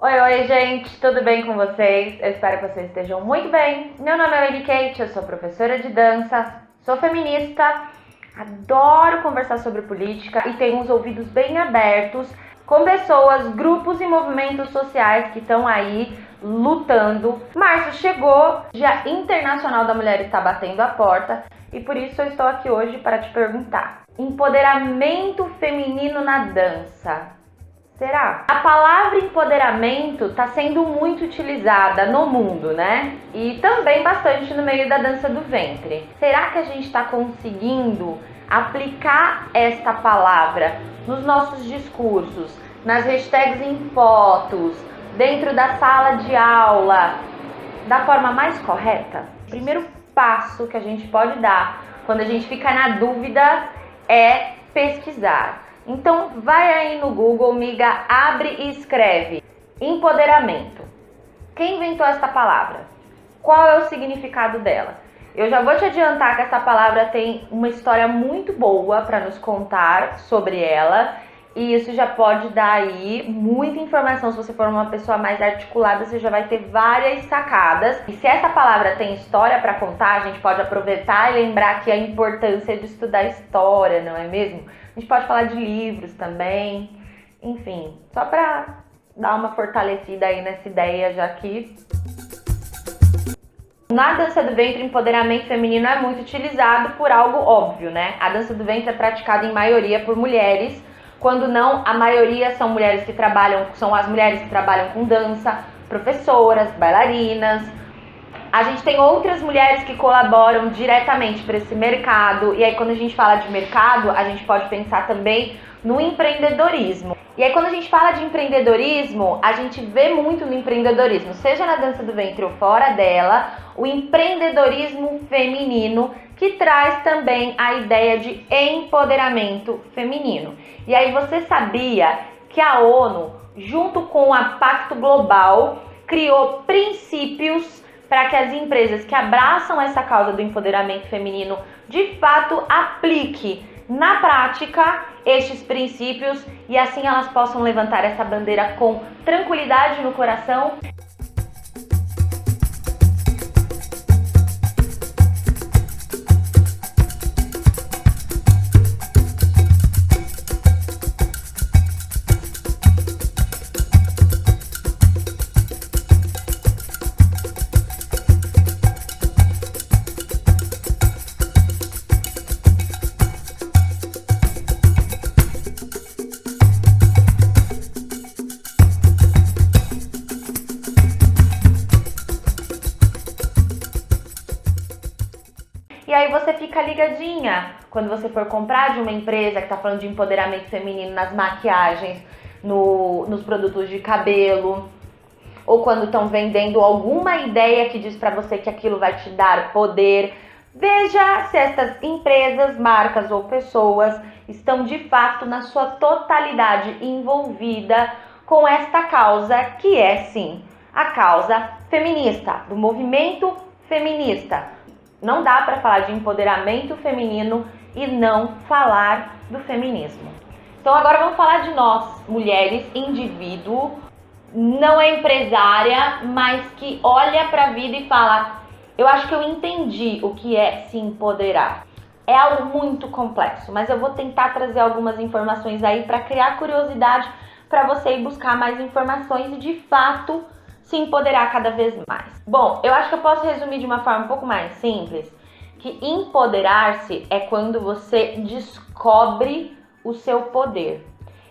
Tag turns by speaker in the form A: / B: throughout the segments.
A: Oi, oi, gente, tudo bem com vocês? Eu espero que vocês estejam muito bem. Meu nome é Lady Kate, eu sou professora de dança, sou feminista, adoro conversar sobre política e tenho os ouvidos bem abertos com pessoas, grupos e movimentos sociais que estão aí lutando. Março chegou, Dia Internacional da Mulher está batendo a porta e por isso eu estou aqui hoje para te perguntar: empoderamento feminino na dança. Será? A palavra empoderamento está sendo muito utilizada no mundo, né? E também bastante no meio da dança do ventre. Será que a gente está conseguindo aplicar esta palavra nos nossos discursos, nas hashtags em fotos, dentro da sala de aula, da forma mais correta? O primeiro passo que a gente pode dar quando a gente fica na dúvida é pesquisar. Então vai aí no Google, miga, abre e escreve empoderamento. Quem inventou essa palavra? Qual é o significado dela? Eu já vou te adiantar que essa palavra tem uma história muito boa para nos contar sobre ela. E isso já pode dar aí muita informação. Se você for uma pessoa mais articulada, você já vai ter várias sacadas. E se essa palavra tem história para contar, a gente pode aproveitar e lembrar que a importância de estudar história, não é mesmo? A gente pode falar de livros também. Enfim, só para dar uma fortalecida aí nessa ideia, já que na dança do ventre, o empoderamento feminino é muito utilizado por algo óbvio, né? A dança do ventre é praticada em maioria por mulheres. Quando não, a maioria são mulheres que trabalham, são as mulheres que trabalham com dança, professoras, bailarinas. A gente tem outras mulheres que colaboram diretamente para esse mercado. E aí, quando a gente fala de mercado, a gente pode pensar também no empreendedorismo. E aí, quando a gente fala de empreendedorismo, a gente vê muito no empreendedorismo, seja na dança do ventre ou fora dela, o empreendedorismo feminino, que traz também a ideia de empoderamento feminino. E aí, você sabia que a ONU, junto com a Pacto Global, criou princípios para que as empresas que abraçam essa causa do empoderamento feminino de fato apliquem na prática estes princípios e assim elas possam levantar essa bandeira com tranquilidade no coração. E aí você fica ligadinha quando você for comprar de uma empresa que está falando de empoderamento feminino nas maquiagens, nos produtos de cabelo, ou quando estão vendendo alguma ideia que diz para você que aquilo vai te dar poder. Veja se estas empresas, marcas ou pessoas estão de fato na sua totalidade envolvida com esta causa, que é sim a causa feminista, do movimento feminista. Não dá para falar de empoderamento feminino e não falar do feminismo. Então agora vamos falar de nós, mulheres, indivíduo, não é empresária, mas que olha para a vida e fala: eu acho que eu entendi o que é se empoderar. É algo muito complexo, mas eu vou tentar trazer algumas informações aí para criar curiosidade para você ir buscar mais informações e de fato se empoderar cada vez mais. Bom, eu acho que eu posso resumir de uma forma um pouco mais simples, que empoderar-se é quando você descobre o seu poder.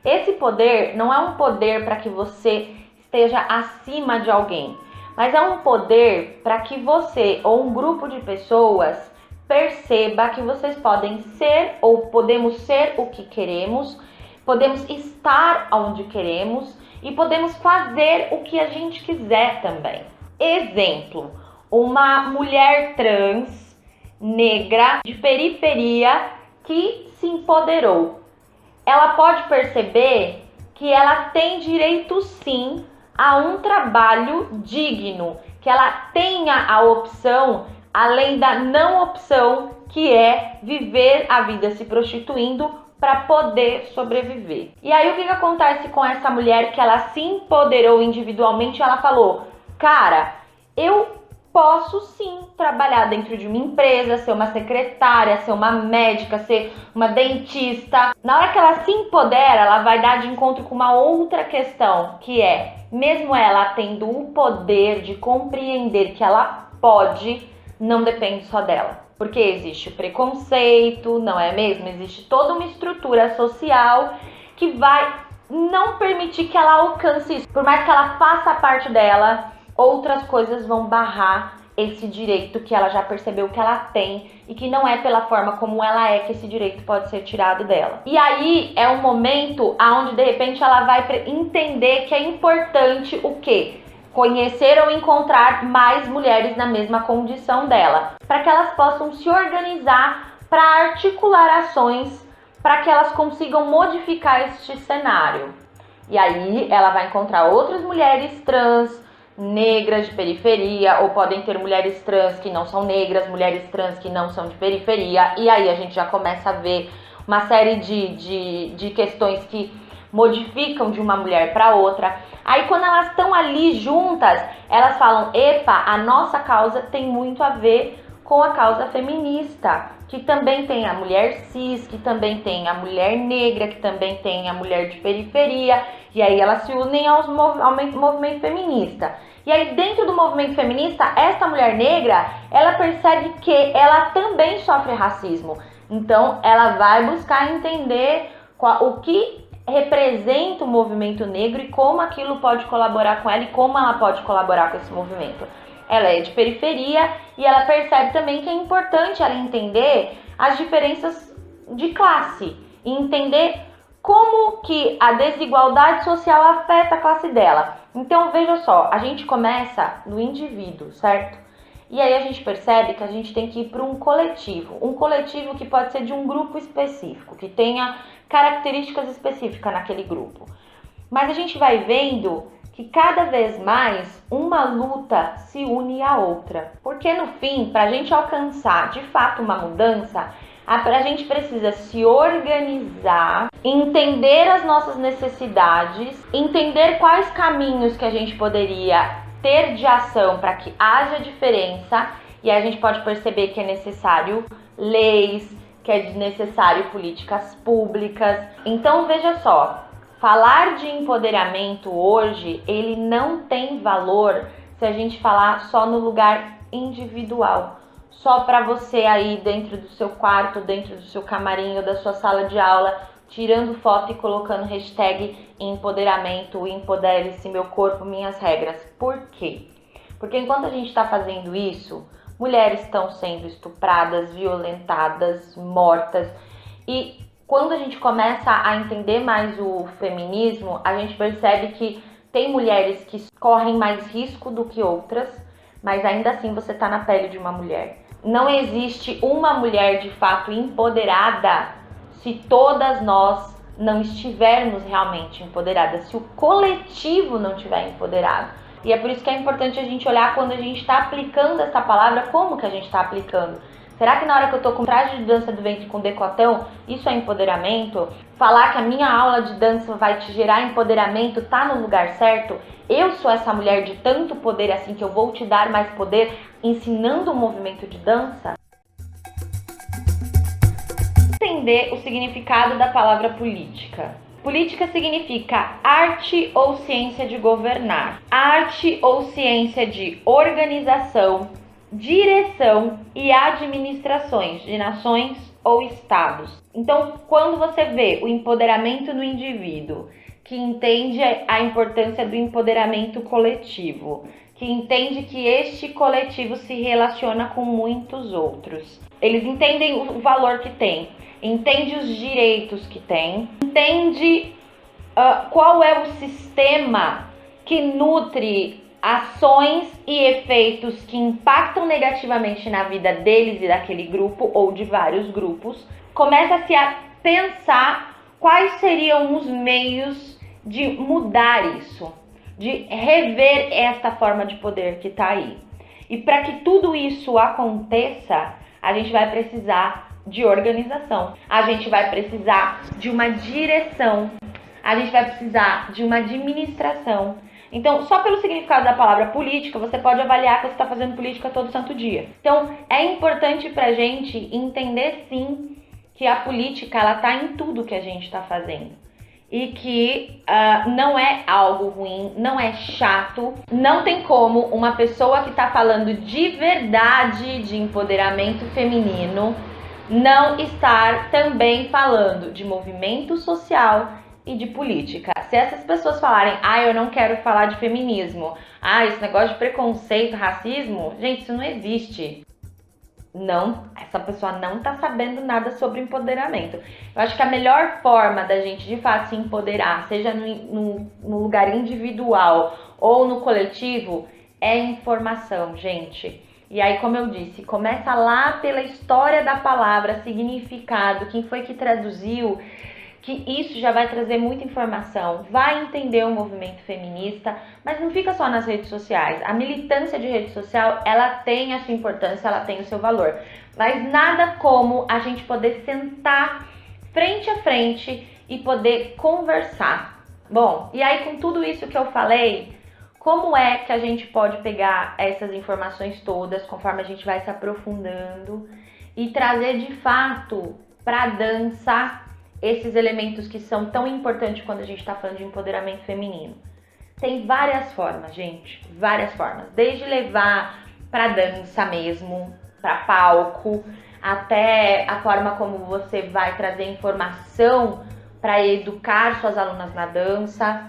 A: Esse poder não é um poder para que você esteja acima de alguém, mas é um poder para que você ou um grupo de pessoas perceba que vocês podem ser ou podemos ser o que queremos, podemos estar onde queremos e podemos fazer o que a gente quiser também. Exemplo, uma mulher trans, negra, de periferia, que se empoderou. Ela pode perceber que ela tem direito sim a um trabalho digno, que ela tenha a opção, além da não opção, que é viver a vida se prostituindo para poder sobreviver. E aí o que acontece com essa mulher que ela se empoderou individualmente? Ela falou, cara, eu posso sim trabalhar dentro de uma empresa, ser uma secretária, ser uma médica, ser uma dentista. Na hora que ela se empodera, ela vai dar de encontro com uma outra questão, que é, mesmo ela tendo o poder de compreender que ela pode, não depende só dela. Porque existe o preconceito, não é mesmo? Existe toda uma estrutura social que vai não permitir que ela alcance isso. Por mais que ela faça parte dela, outras coisas vão barrar esse direito que ela já percebeu que ela tem e que não é pela forma como ela é que esse direito pode ser tirado dela. E aí é um momento onde de repente ela vai entender que é importante o quê? Conhecer ou encontrar mais mulheres na mesma condição dela, para que elas possam se organizar para articular ações para que elas consigam modificar este cenário. E aí ela vai encontrar outras mulheres trans, negras de periferia, ou podem ter mulheres trans que não são negras, mulheres trans que não são de periferia, e aí a gente já começa a ver uma série de questões que modificam de uma mulher para outra. Aí quando elas estão ali juntas, elas falam, epa, a nossa causa tem muito a ver com a causa feminista, que também tem a mulher cis, que também tem a mulher negra, que também tem a mulher de periferia, e aí elas se unem ao movimento feminista. E aí dentro do movimento feminista, essa mulher negra, ela percebe que ela também sofre racismo. Então ela vai buscar entender o que representa o movimento negro e como aquilo pode colaborar com ela e como ela pode colaborar com esse movimento. Ela é de periferia e ela percebe também que é importante ela entender as diferenças de classe e entender como que a desigualdade social afeta a classe dela. Então veja só, a gente começa no indivíduo, certo? E aí a gente percebe que a gente tem que ir para um coletivo que pode ser de um grupo específico, que tenha características específicas naquele grupo. Mas a gente vai vendo que cada vez mais uma luta se une à outra. Porque no fim, para a gente alcançar de fato uma mudança, a gente precisa se organizar, entender as nossas necessidades, entender quais caminhos que a gente poderia ter de ação para que haja diferença, e a gente pode perceber que é necessário leis, que é necessário políticas públicas. Então veja só, falar de empoderamento hoje, ele não tem valor se a gente falar só no lugar individual, só para você aí dentro do seu quarto, dentro do seu camarim ou da sua sala de aula, tirando foto e colocando hashtag empoderamento, empodere-se, meu corpo, minhas regras. Por quê? Porque enquanto a gente está fazendo isso, mulheres estão sendo estupradas, violentadas, mortas. E quando a gente começa a entender mais o feminismo, a gente percebe que tem mulheres que correm mais risco do que outras, mas ainda assim você está na pele de uma mulher. Não existe uma mulher de fato empoderada se todas nós não estivermos realmente empoderadas, se o coletivo não estiver empoderado. E é por isso que é importante a gente olhar quando a gente está aplicando essa palavra, como que a gente está aplicando. Será que na hora que eu tô com traje de dança do ventre com decotão, isso é empoderamento? Falar que a minha aula de dança vai te gerar empoderamento, tá no lugar certo? Eu sou essa mulher de tanto poder assim que eu vou te dar mais poder ensinando o movimento de dança? Entender o significado da palavra política. Política significa arte ou ciência de governar, arte ou ciência de organização, direção e administrações de nações ou estados. Então, quando você vê o empoderamento no indivíduo, que entende a importância do empoderamento coletivo, que entende que este coletivo se relaciona com muitos outros. Eles entendem o valor que tem, entende os direitos que tem, entende qual é o sistema que nutre ações e efeitos que impactam negativamente na vida deles e daquele grupo ou de vários grupos, começa-se a pensar quais seriam os meios de mudar isso, de rever esta forma de poder que está aí. E para que tudo isso aconteça, a gente vai precisar de organização. A gente vai precisar de uma direção. A gente vai precisar de uma administração. Então, só pelo significado da palavra política, você pode avaliar que você está fazendo política todo santo dia. Então, é importante pra gente entender, sim, que a política, ela tá em tudo que a gente está fazendo. E que não é algo ruim, não é chato. Não tem como uma pessoa que está falando de verdade de empoderamento feminino não estar também falando de movimento social e de política. Se essas pessoas falarem, eu não quero falar de feminismo, esse negócio de preconceito, racismo, gente, isso não existe. Não, essa pessoa não tá sabendo nada sobre empoderamento. Eu acho que a melhor forma da gente de fato se empoderar, seja no lugar individual ou no coletivo, é informação, gente. E aí, como eu disse, começa lá pela história da palavra, significado, quem foi que traduziu, que isso já vai trazer muita informação, vai entender o movimento feminista, mas não fica só nas redes sociais. A militância de rede social, ela tem a sua importância, ela tem o seu valor, mas nada como a gente poder sentar frente a frente e poder conversar. Bom, e aí com tudo isso que eu falei, como é que a gente pode pegar essas informações todas, conforme a gente vai se aprofundando, e trazer de fato para a dança esses elementos que são tão importantes quando a gente está falando de empoderamento feminino? Tem várias formas, gente, várias formas. Desde levar para dança mesmo, para palco, até a forma como você vai trazer informação para educar suas alunas na dança,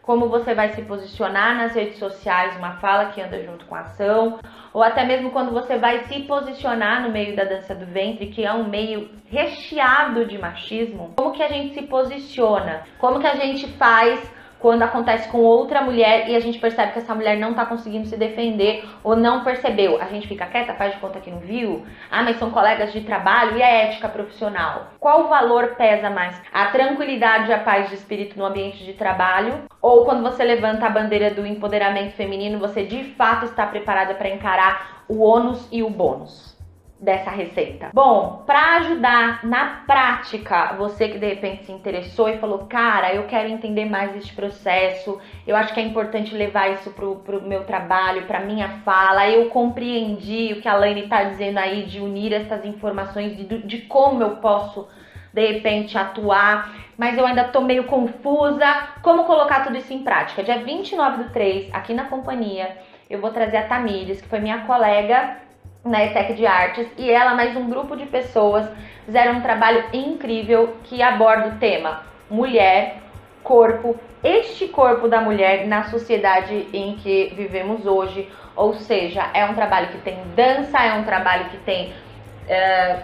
A: como você vai se posicionar nas redes sociais, uma fala que anda junto com a ação, ou até mesmo quando você vai se posicionar no meio da dança do ventre, que é um meio recheado de machismo. Como que a gente se posiciona? Como que a gente faz quando acontece com outra mulher e a gente percebe que essa mulher não tá conseguindo se defender ou não percebeu? A gente fica quieta, faz de conta que não viu? Mas são colegas de trabalho, e a ética profissional? Qual valor pesa mais? A tranquilidade e a paz de espírito no ambiente de trabalho? Ou quando você levanta a bandeira do empoderamento feminino, você de fato está preparada para encarar o ônus e o bônus dessa receita? Bom, para ajudar na prática, você que de repente se interessou e falou, cara, eu quero entender mais este processo, eu acho que é importante levar isso pro meu trabalho, pra minha fala, eu compreendi o que a Laine tá dizendo aí, de unir essas informações, de como eu posso de repente atuar, mas eu ainda tô meio confusa, como colocar tudo isso em prática? Dia 29/3, aqui na companhia, eu vou trazer a Tamires, que foi minha colega na ETEC de Artes, e ela, mais um grupo de pessoas, fizeram um trabalho incrível que aborda o tema mulher, corpo, este corpo da mulher na sociedade em que vivemos hoje. Ou seja, é um trabalho que tem dança, é um trabalho que tem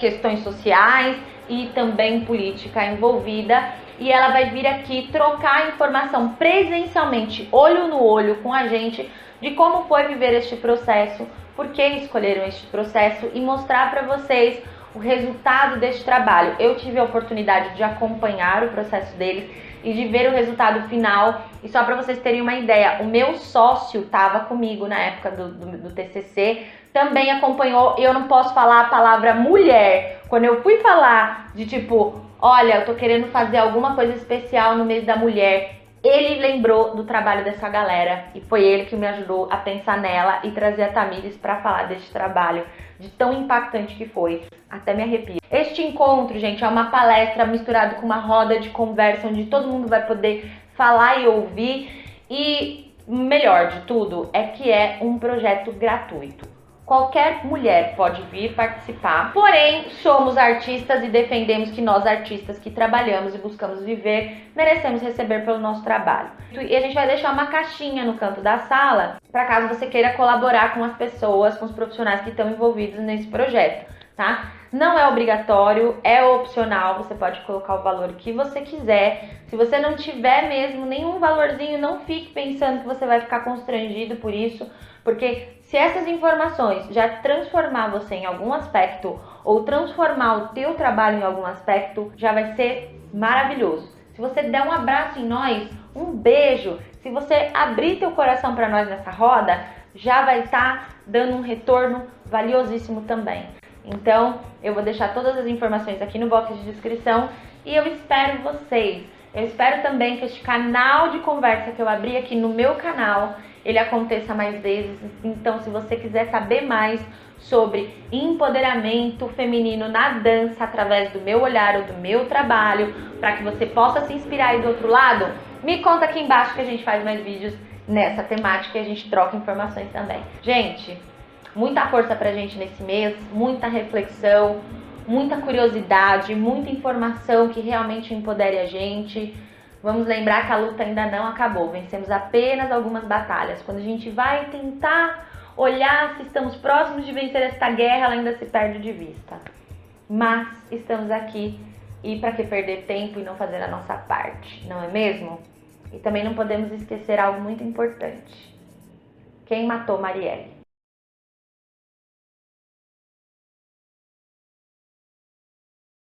A: questões sociais e também política envolvida, e ela vai vir aqui trocar informação presencialmente, olho no olho com a gente, de como foi viver este processo, por que escolheram este processo, e mostrar para vocês o resultado deste trabalho. Eu tive a oportunidade de acompanhar o processo deles e de ver o resultado final. E só para vocês terem uma ideia, o meu sócio estava comigo na época do TCC, também acompanhou, e eu não posso falar a palavra mulher. Quando eu fui falar de tipo, olha, eu tô querendo fazer alguma coisa especial no mês da mulher, ele lembrou do trabalho dessa galera e foi ele que me ajudou a pensar nela e trazer a Tamires para falar desse trabalho, de tão impactante que foi. Até me arrepio. Este encontro, gente, é uma palestra misturada com uma roda de conversa onde todo mundo vai poder falar e ouvir, e melhor de tudo é que é um projeto gratuito. Qualquer mulher pode vir participar, porém somos artistas e defendemos que nós, artistas que trabalhamos e buscamos viver, merecemos receber pelo nosso trabalho. E a gente vai deixar uma caixinha no canto da sala, para caso você queira colaborar com as pessoas, com os profissionais que estão envolvidos nesse projeto, tá? Não é obrigatório, é opcional, você pode colocar o valor que você quiser. Se você não tiver mesmo nenhum valorzinho, não fique pensando que você vai ficar constrangido por isso, porque se essas informações já transformar você em algum aspecto, ou transformar o teu trabalho em algum aspecto, já vai ser maravilhoso. Se você der um abraço em nós, um beijo, se você abrir teu coração para nós nessa roda, já vai estar dando um retorno valiosíssimo também. Então, eu vou deixar todas as informações aqui no box de descrição e eu espero vocês. Eu espero também que este canal de conversa que eu abri aqui no meu canal, ele aconteça mais vezes. Então, se você quiser saber mais sobre empoderamento feminino na dança através do meu olhar ou do meu trabalho, para que você possa se inspirar aí do outro lado, me conta aqui embaixo que a gente faz mais vídeos nessa temática e a gente troca informações também. Gente, muita força pra gente nesse mês, muita reflexão, muita curiosidade, muita informação que realmente empodere a gente. Vamos lembrar que a luta ainda não acabou, vencemos apenas algumas batalhas. Quando a gente vai tentar olhar se estamos próximos de vencer esta guerra, ela ainda se perde de vista. Mas estamos aqui e para que perder tempo e não fazer a nossa parte, não é mesmo? E também não podemos esquecer algo muito importante. Quem matou Marielle?